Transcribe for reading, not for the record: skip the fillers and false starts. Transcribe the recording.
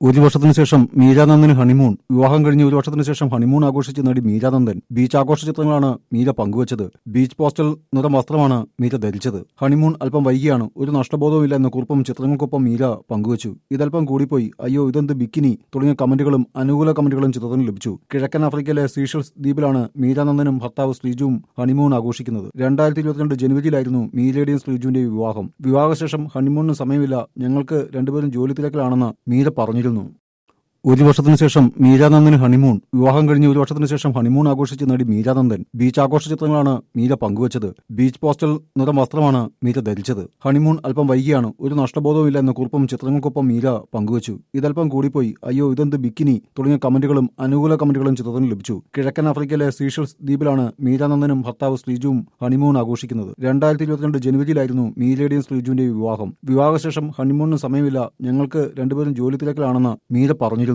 ഒരു വർഷത്തിനു ശേഷം മീരാനന്ദന് ഹണിമൂൺ. വിവാഹം കഴിഞ്ഞ് ഒരു വർഷത്തിനു ശേഷം ഹണിമൂൺ ആഘോഷിച്ച നടി മീരാനന്ദൻ. ബീച്ച് ആഘോഷ ചിത്രങ്ങളാണ് മീര പങ്കുവച്ചത്. ബീച്ച് പോസ്റ്റൽ നിറം വസ്ത്രമാണ് മീര ധരിച്ചത്. ഹണിമൂൺ അല്പം വൈകിയാണ്. ഒരു നഷ്ടബോധവുമില്ല എന്ന കുറിപ്പും ചിത്രങ്ങൾക്കൊപ്പം മീര പങ്കുവച്ചു. ഇതല്പം കൂടിപ്പോയി, അയ്യോ ഇതെന്ത് ബിക്കിനി തുടങ്ങിയ കമന്റുകളും അനുകൂല കമന്റുകളും ചിത്രത്തിന് ലഭിച്ചു. കിഴക്കൻ ആഫ്രിക്കയിലെ സീഷൽസ് ദ്വീപിലാണ് മീരാനന്ദനും ഭർത്താവ് ശ്രീജുവും ഹണിമൂൺ ആഘോഷിക്കുന്നത്. 2022 ജനുവരിയിലായിരുന്നു മീരയുടെയും ശ്രീജുവിന്റെയും വിവാഹം. വിവാഹശേഷം ഹണിമൂണിന് സമയമില്ല, ഞങ്ങൾക്ക് രണ്ടുപേരും ജോലി തിരക്കിലാണെന്ന് മീര പറഞ്ഞിരുന്നു. ഒരു വർഷത്തിനു ശേഷം മീരാനന്ദന് ഹണിമൂൺ. വിവാഹം കഴിഞ്ഞ് ഒരു വർഷത്തിനു ശേഷം ഹണിമൂൺ ആഘോഷിച്ച നടി മീരാനന്ദൻ. ബീച്ച് ആഘോഷ ചിത്രങ്ങളാണ് മീര പങ്കുവച്ചത്. ബീച്ച് പോസ്റ്റൽ നിറം വസ്ത്രമാണ് മീര ധരിച്ചത്. ഹണിമൂൺ അല്പം വൈകിയാണ്. ഒരു നഷ്ടബോധവുമില്ല എന്ന കുറിപ്പും ചിത്രങ്ങൾക്കൊപ്പം മീര പങ്കുവച്ചു. ഇതല്പം കൂടിപ്പോയി, അയ്യോ ഇതെന്ത് ബിക്കിനി തുടങ്ങിയ കമന്റുകളും അനുകൂല കമന്റുകളും ചിത്രത്തിന് ലഭിച്ചു. കിഴക്കൻ ആഫ്രിക്കയിലെ സീഷൽസ് ദ്വീപിലാണ് മീരാനന്ദനും ഭർത്താവ് ശ്രീജുവും ഹണിമൂൺ ആഘോഷിക്കുന്നത്. 2022 ജനുവരിയിലായിരുന്നു മീരയുടെയും ശ്രീജുവിന്റെയും വിവാഹം. വിവാഹശേഷം ഹണിമൂണിന് സമയമില്ല, ഞങ്ങൾക്ക് രണ്ടുപേരും ജോലി തിരക്കിലാണെന്ന് മീര പറഞ്ഞിരുന്നു.